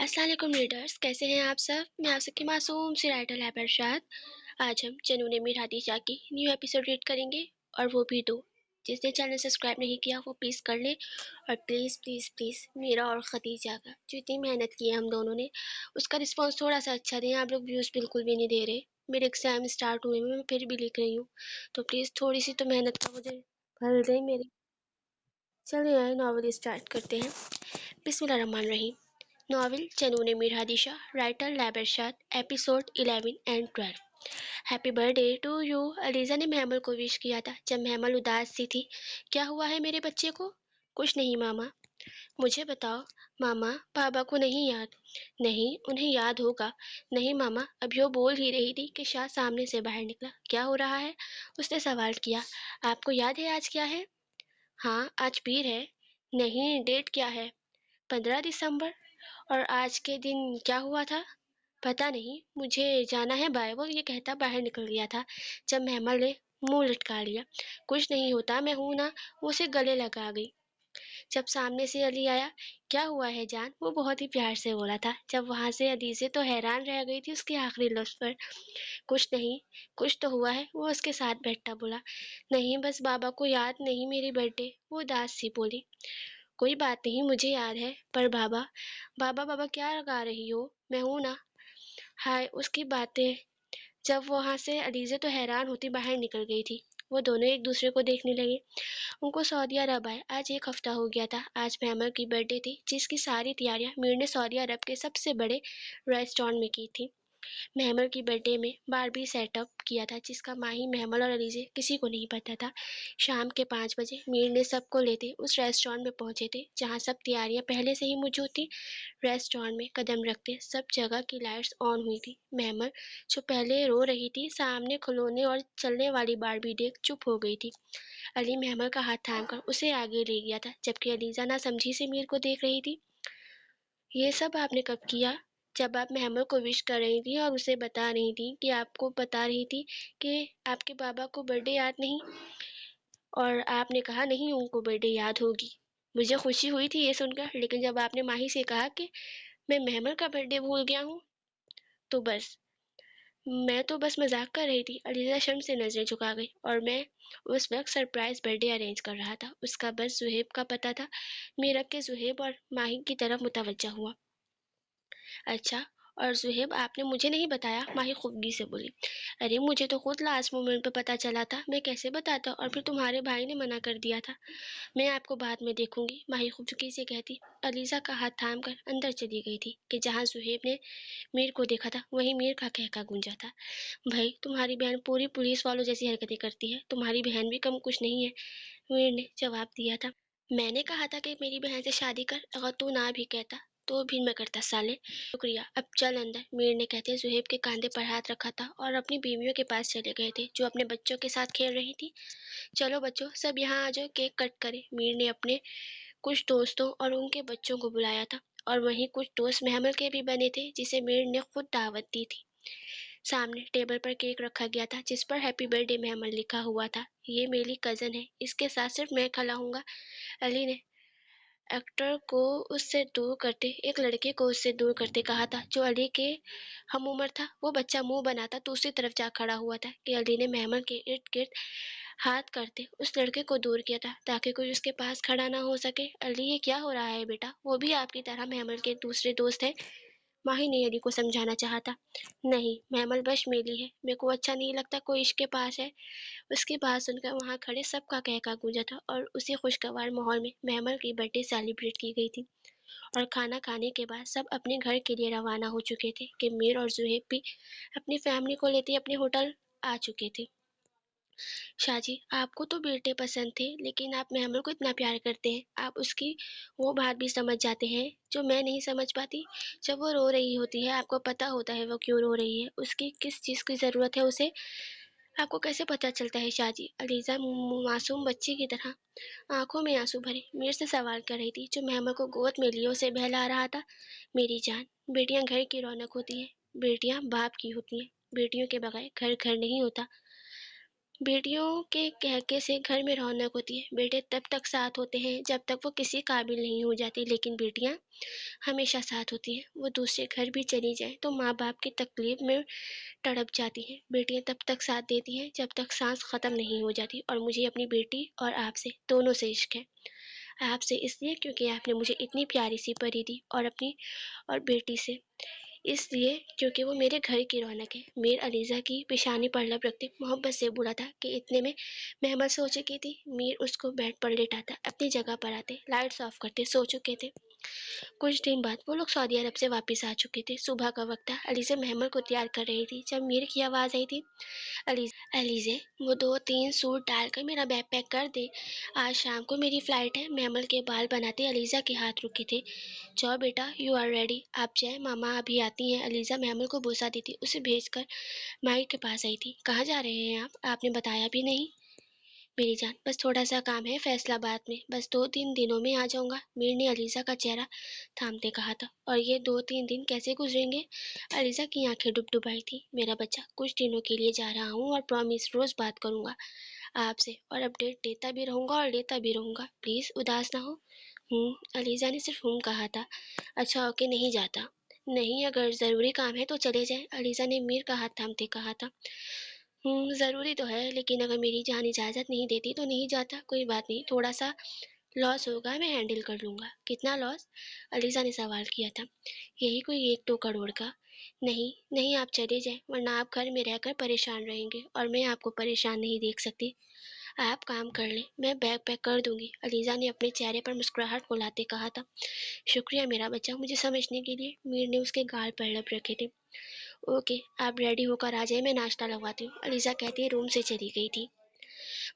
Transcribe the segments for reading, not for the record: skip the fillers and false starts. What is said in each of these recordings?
السلام علیکم ریڈرز، کیسے ہیں آپ سب؟ میں آپ سب کی معصوم سی رائٹر ہے ارشاد۔ آج ہم جنون میر ہادی شاہ کی نیو ایپیسوڈ ریڈ کریں گے، اور وہ بھی دو۔ جس نے چینل سبسکرائب نہیں کیا وہ پلیز کر لیں، اور پلیز پلیز پلیز میرا اور خدیجہ کا جو اتنی محنت کی ہے ہم دونوں نے، اس کا رسپانس تھوڑا سا اچھا دیں۔ آپ لوگ ویوز بالکل بھی نہیں دے رہے، میرے ایگزام اسٹارٹ ہوئے میں پھر بھی لکھ رہی ہوں، تو پلیز تھوڑی سی تو محنت کا مجھے پھل دیں میری۔ چلیں آئے ناول اسٹارٹ کرتے ہیں۔ بسم اللہ الرحمن الرحیم۔ ناول جنون میر ہادی شاہ، رائٹر لیب Irshad, episode 11 and 12۔ Happy birthday to you. Aliza نے محمل کو وش کیا تھا جب محمل اداس سی تھی۔ کیا ہوا ہے میرے بچے کو؟ کچھ نہیں ماما۔ مجھے بتاؤ۔ ماما، بابا کو نہیں یاد؟ نہیں، انہیں یاد ہوگا۔ نہیں ماما، ابھی وہ بول ہی رہی تھی کہ شاہ سامنے سے باہر نکلا۔ کیا ہو رہا ہے؟ اس نے سوال کیا۔ آپ کو یاد ہے آج کیا ہے؟ ہاں، آج پیر ہے۔ نہیں، ڈیٹ کیا ہے؟ 15 دسمبر۔ اور آج کے دن کیا ہوا تھا؟ پتہ نہیں، مجھے جانا ہے بائبل، یہ کہتا باہر نکل گیا تھا جب محمل نے منہ لٹکا لیا۔ کچھ نہیں ہوتا، میں ہوں نا، وہ اسے گلے لگا گئی۔ جب سامنے سے علی آیا، کیا ہوا ہے جان؟ وہ بہت ہی پیار سے بولا تھا۔ جب وہاں سے علیزہ تو حیران رہ گئی تھی اس کے آخری لفظ پر۔ کچھ نہیں، کچھ تو ہوا ہے، وہ اس کے ساتھ بیٹھتا بولا۔ نہیں، بس بابا کو یاد نہیں میری برتھ ڈے، وہ اداس سی بولی۔ کوئی بات نہیں، مجھے یاد ہے، پر بابا بابا بابا کیا لگا رہی ہو؟ میں ہوں نا۔ ہائے اس کی باتیں۔ جب وہاں سے علیزہ تو حیران ہوتی باہر نکل گئی تھی۔ وہ دونوں ایک دوسرے کو دیکھنے لگے۔ ان کو سعودی عرب آئے آج 1 ہفتہ ہو گیا تھا۔ آج محمد کی برتھ ڈے تھی، جس کی ساری تیاریاں میر نے سعودی عرب کے سب سے بڑے ریسٹورانٹ میں کی تھی۔ محمد کی برتھ ڈے میں باربی سیٹ اپ کیا تھا، جس کا ماہی محمد اور علیزہ کسی کو نہیں پتا تھا۔ شام کے 5 بجے میر نے سب کو لیتے اس ریسٹورانٹ میں پہنچے تھے جہاں سب تیاریاں پہلے سے ہی موجود تھی۔ ریسٹورانٹ میں قدم رکھتے سب جگہ کی لائٹس آن ہوئی تھی۔ محمد جو پہلے رو رہی تھی سامنے کھلونے اور چلنے والی باربی دیکھ چپ ہو گئی تھی۔ علی محمد کا ہاتھ تھام کر اسے آگے لے گیا تھا، جبکہ علیزہ نہ سمجھی سے میر کو دیکھ رہی تھی۔ یہ سب آپ نے کب کیا؟ جب آپ محمد کو وش کر رہی تھی اور اسے بتا رہی تھی کہ آپ کو بتا رہی تھی کہ آپ کے بابا کو برتھ ڈے یاد نہیں، اور آپ نے کہا نہیں ان کو برتھ ڈے یاد ہوگی۔ مجھے خوشی ہوئی تھی یہ سن کر، لیکن جب آپ نے ماہی سے کہا کہ میں محمد کا برتھ ڈے بھول گیا ہوں تو میں تو بس مذاق کر رہی تھی۔ علیزہ شرم سے نظریں جھکا گئی، اور میں اس وقت سرپرائز برتھ ڈے ارینج کر رہا تھا۔ اس کا بس زہیب کا پتہ تھا۔ میر رکھ کے زہیب اور ماہی کی طرف متوجہ ہوا۔ اچھا، اور زہیب آپ نے مجھے نہیں بتایا؟ ماہی خفگی سے بولی۔ ارے مجھے تو خود لاسٹ مومنٹ پہ پتہ چلا تھا، میں کیسے بتاتا، اور پھر تمہارے بھائی نے منع کر دیا تھا۔ میں آپ کو بعد میں دیکھوں گی، ماہی خفگی سے کہتی علیزہ کا ہاتھ تھام کر اندر چلی گئی تھی کہ جہاں زہیب نے میر کو دیکھا تھا وہیں میر کا کہکا گونجا تھا۔ بھائی تمہاری بہن پوری پولیس والوں جیسی حرکتیں کرتی ہے، تمہاری بہن بھی کم کچھ نہیں ہے، میر نے جواب دیا تھا۔ میں نے کہا تھا کہ میری بہن سے شادی کر، اگر تو نہ بھی کہتا تو بھی میں کرتا سالے۔ شکریہ، اب چل اندر، میر نے کہتے زہیب کے کاندھے پر ہاتھ رکھا تھا اور اپنی بیویوں کے پاس چلے گئے تھے جو اپنے بچوں کے ساتھ کھیل رہی تھی۔ چلو بچوں سب یہاں آ جاؤ، کیک کٹ کرے۔ میر نے اپنے کچھ دوستوں اور ان کے بچوں کو بلایا تھا، اور وہیں کچھ دوست محمل کے بھی بنے تھے جسے میر نے خود دعوت دی تھی۔ سامنے ٹیبل پر کیک رکھا گیا تھا جس پر ہیپی برتھ ڈے محمل لکھا ہوا تھا۔ یہ میری کزن ہے، اس کے ساتھ صرف میں کھلا ہوں گا، علی نے ایکٹر کو اس سے دور کرتے ایک لڑکے کو اس سے دور کرتے کہا تھا جو علی کے ہم عمر تھا۔ وہ بچہ منہ بناتا دوسری طرف جا کھڑا ہوا تھا کہ علی نے محمل کے ارد گرد ہاتھ کرتے اس لڑکے کو دور کیا تھا تاکہ کوئی اس کے پاس کھڑا نہ ہو سکے۔ علی یہ کیا ہو رہا ہے بیٹا؟ وہ بھی آپ کی طرح محمل کے دوسرے دوست ہیں، ماہی نے علی کو سمجھانا چاہا تھا۔ نہیں، محمل بش میلی ہے، میرے کو اچھا نہیں لگتا کوئی عشق کے پاس ہے۔ اس کی بات سن کر وہاں کھڑے سب کا کہکا گونجا تھا، اور اسی خوشگوار ماحول میں محمل کی برتھ ڈے سیلیبریٹ کی گئی تھی، اور کھانا کھانے کے بعد سب اپنے گھر کے لیے روانہ ہو چکے تھے کہ میر اور زہیب بھی اپنی فیملی کو لیتے اپنے ہوٹل آ چکے تھے۔ شاہ جی، آپ کو تو بیٹے پسند تھے، لیکن آپ محمل کو اتنا پیار کرتے ہیں، آپ اس کی وہ بات بھی سمجھ جاتے ہیں جو میں نہیں سمجھ پاتی۔ جب وہ رو رہی ہوتی ہے آپ کو پتہ ہوتا ہے وہ کیوں رو رہی ہے، اس کی کس چیز کی ضرورت ہے اسے، آپ کو کیسے پتہ چلتا ہے شاہ جی؟ علیزہ معصوم بچی کی طرح آنکھوں میں آنسو بھرے میر سے سوال کر رہی تھی جو محمد کو گود میں لیے اسے بہلا رہا تھا۔ میری جان، بیٹیاں گھر کی رونق ہوتی ہیں، بیٹیاں باپ کی ہوتی ہیں، بیٹیوں کے بغیر گھر گھر نہیں ہوتا۔ बेटियों के कहके से घर में रौनक होती है। बेटे तब तक साथ होते हैं जब तक वो किसी काबिल नहीं हो जाती, लेकिन बेटियां हमेशा साथ होती हैं। वो दूसरे घर भी चली जाए तो माँ बाप की तकलीफ में तड़प जाती हैं। बेटियां तब तक साथ देती हैं जब तक सांस खत्म नहीं हो जाती। और मुझे अपनी बेटी और आपसे दोनों से इश्क है। आपसे इसलिए क्योंकि आपने मुझे इतनी प्यारी सी परी दी, और अपनी और बेटी से इसलिए क्योंकि वो मेरे घर की रौनक है। मीर अलीज़ा की पेशानी पर लब रखते मोहब्बत से बोला था कि इतने में महमद सो चुकी थी। मीर उसको बेड पर लेटाता, अपनी जगह पर आते, लाइट्स ऑफ करते, सो चुके थे। कुछ दिन बाद वो लोग सऊदी अरब से वापस आ चुके थे। सुबह का वक्त था। अलीज़ा महमद को तैयार कर रही थी जब मीर की आवाज़ आई थी, अलीज़े वो 2-3 सूट डालकर मेरा बैग पैक कर दे, आज शाम को मेरी फ़्लाइट है। महमल के बाल बनाते अलीज़ा के हाथ रुके थे। जाओ बेटा, यू आर रेडी, आप जाए, मामा अभी आती हैं। अलीज़ा महमल को बोसा देती उसे भेजकर माइक के पास आई थी। कहाँ जा रहे हैं आप? आपने बताया भी नहीं। मेरी जान, बस थोड़ा सा काम है फैसलाबाद में, बस 2-3 दिनों में आ जाऊंगा। मीर ने अलीज़ा का चेहरा थामते कहा था। और ये 2-3 दिन कैसे गुजरेंगे? अलीज़ा की आंखें डुबडुबाई थी। मेरा बच्चा, कुछ दिनों के लिए जा रहा हूँ और प्रॉमिस रोज बात करूंगा आपसे, और अपडेट देता भी रहूंगा और लेता भी रहूंगा। प्लीज उदास ना हो। अलीज़ा ने सिर्फ कहा था। अच्छा ओके, नहीं जाता। नहीं, अगर ज़रूरी काम है तो चले जाएं, अलीज़ा ने मीर का हाथ थामते कहा था। ज़रूरी तो है, लेकिन अगर मेरी जान इजाज़त नहीं देती तो नहीं जाता। कोई बात नहीं, थोड़ा सा लॉस होगा, मैं हैंडल कर लूँगा। कितना लॉस? अलीज़ा ने सवाल किया था। यही कोई 1-2 करोड़ का। नहीं नहीं, आप चले जाएं, वरना आप घर में रहकर परेशान रहेंगे और मैं आपको परेशान नहीं देख सकती। आप काम कर लें, मैं बैग पैक कर दूंगी, अलीज़ा ने अपने चेहरे पर मुस्कुराहट को लाते कहा था। शुक्रिया मेरा बच्चा, मुझे समझने के लिए। मीर ने उसके गाल पर लब रखे थे। ओके, आप रेडी होकर आ जाए, मैं नाश्ता लगवाती हूँ, अलीज़ा कहती रूम से चली गई थी।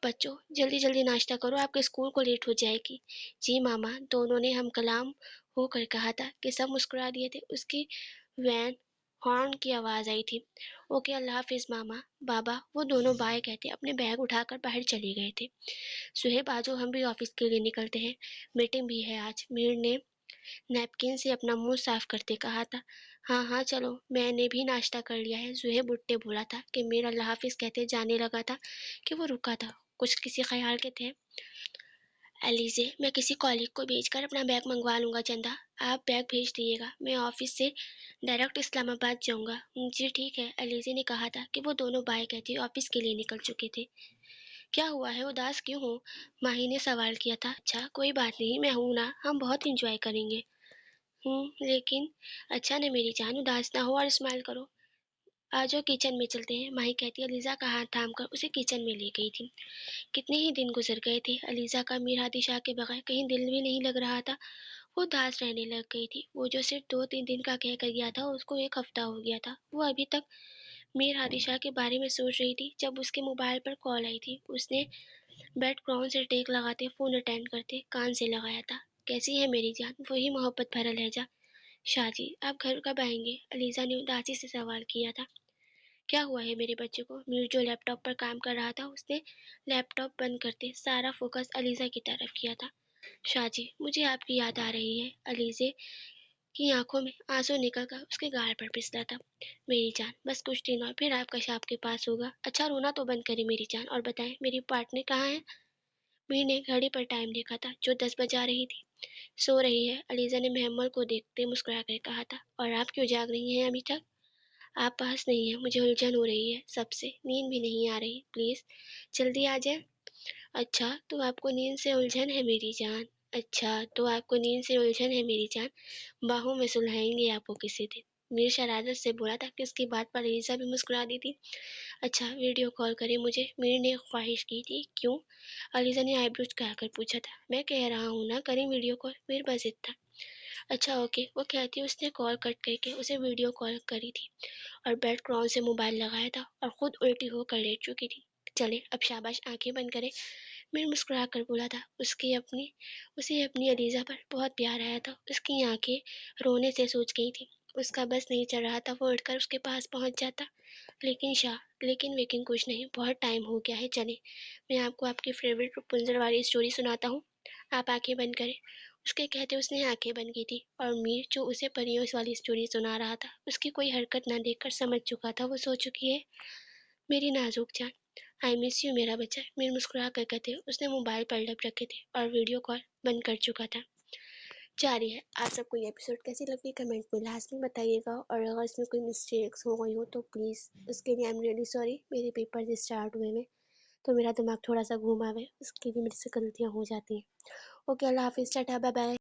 बच्चों, जल्दी जल्दी नाश्ता करो, आपके स्कूल को लेट हो जाएगी। जी मामा, दोनों ने हम कलाम होकर कहा था कि सब मुस्कुरा दिए थे। उसकी वैन हॉर्न की आवाज़ आई थी। ओके, अल्लाह हाफिज़ मामा। बाबा, वो दोनों बाय कहते अपने बैग उठाकर बाहर चले गए थे। सुहेब, आजो हम भी ऑफिस के लिए निकलते हैं, मीटिंग भी है आज, मीर ने नैपकिन से अपना मुंह साफ करते कहा था। हाँ हाँ चलो, मैंने भी नाश्ता कर लिया है, ज़ुहैब उठ के बोला था कि मीर अल्लाह हाफिज़ कहते जाने लगा था कि वो रुका था। कुछ किसी ख्याल के थे? एलिज़े, मैं किसी कॉलीग को भेजकर अपना बैग मंगवा लूँगा चंदा, आप बैग भेज दिएगा, मैं ऑफिस से डायरेक्ट इस्लामाबाद जाऊँगा। जी ठीक है, एलिज़े ने कहा था कि वो दोनों बाय कहते ऑफिस के लिए निकल चुके थे। क्या हुआ है, उदास क्यों हो? माही ने सवाल किया था। अच्छा कोई बात नहीं, मैं हूं ना, हम बहुत इंजॉय करेंगे। लेकिन अच्छा ना मेरी जान, उदास ना हो और स्माइल करो। आज किचन में चलते हैं, माही कहती अलीज़ा का हाथ थाम कर उसे किचन में ले गई थी। कितने ही दिन गुजर गए थे, अलीज़ा का मीरादी शाह के बगैर कहीं दिल भी नहीं लग रहा था। वो उदास रहने लग गई थी। वो जो सिर्फ 2-3 दिन का कह कर गया था, उसको 1 हफ्ता हो गया था। वो अभी तक मीर हादी शाह के बारे में सोच रही थी जब उसके मोबाइल पर कॉल आई थी। उसने बेड ग्राउंड से टेक लगाते फ़ोन अटेंड करते कान से लगाया था। कैसी है मेरी जान? वही मोहब्बत भरा लहजा। शाजी, आप घर कब आएंगे? अलीज़ा ने उदासी से सवाल किया था। क्या हुआ है मेरे बच्चे को? मीर जो लैपटॉप पर काम कर रहा था, उसने लैपटॉप बंद करते सारा फोकस अलीज़ा की तरफ किया था। शाजी, मुझे आपकी याद आ रही है। अलीज़े की आंखों में आंसू निकल कर उसके गाल पर फिसला था। मेरी जान, बस कुछ दिन और फिर आपका शव आपके पास होगा। अच्छा रोना तो बंद करें मेरी जान, और बताएं मेरी पार्टनर कहाँ है? मीर ने घड़ी पर टाइम देखा था जो 10 बजा रही थी। सो रही है, अलीज़ा ने महमल को देखते मुस्कुरा कर कहा था। और आप क्यों जाग रही हैं अभी तक? आप पास नहीं है, मुझे उलझन हो रही है सबसे, नींद भी नहीं आ रही, प्लीज जल्दी आ जाए। अच्छा तो आपको नींद से उलझन है मेरी जान। अच्छा तो आपको नींद से उलझन है मेरी जान, बाहों में सुलझाएंगे आपको किसी दिन। मीर शरारत से बोला था कि उसकी बात पर एलिजा भी मुस्कुरा दी थी। अच्छा वीडियो कॉल करें मुझे, मीर ने ख्वाहिश की थी। क्यों? अलीजा ने आईब्रोज कहकर पूछा था। मैं कह रहा हूँ ना, करें वीडियो कॉल, मीर बस था। अच्छा ओके, वो कहती उसने कॉल कट करके उसे वीडियो कॉल करी थी और बेड क्राउन से मोबाइल लगाया था और खुद उल्टी होकर लेट चुकी थी। चले अब शाबाश, आंखें बंद करे, मीर मुस्कुरा कर बोला था। उसे अपनी अलीजा पर बहुत प्यार आया था। उसकी आंखें रोने से सूज गई थी। उसका बस नहीं चल रहा था वो उठकर उसके पास पहुंच जाता। लेकिन वेकिन कुछ नहीं, बहुत टाइम हो गया है, चले मैं आपको आपकी फेवरेट रपुंजल वाली स्टोरी सुनाता हूँ, आप आंखें बंद करें। उसके कहते उसने आंखें बंद की थी और मीर जो उसे परियों वाली स्टोरी सुना रहा था, उसकी कोई हरकत न देखकर समझ चुका था वो सो चुकी है। मेरी नाजुक जान, आई मिस यू मेरा बच्चा, मीर मुस्कुरा कर कहते। उसने मोबाइल पर लब रखे थे और वीडियो कॉल बंद कर चुका था। जारी है। आप सबको ये एपिसोड कैसी लगी कमेंट में लाजमी बताइएगा, और अगर इसमें कोई मिस्टेक्स हो गई हो तो प्लीज़ उसके लिए आई एम रियली सॉरी। मेरे पेपर स्टार्ट हुए में तो मेरा दिमाग थोड़ा सा घूमा हुआ है, उसके लिए मेरे से गलतियाँ हो जाती हैं। ओके, अल्लाह हाफिज़, टाटा, बाय बाय।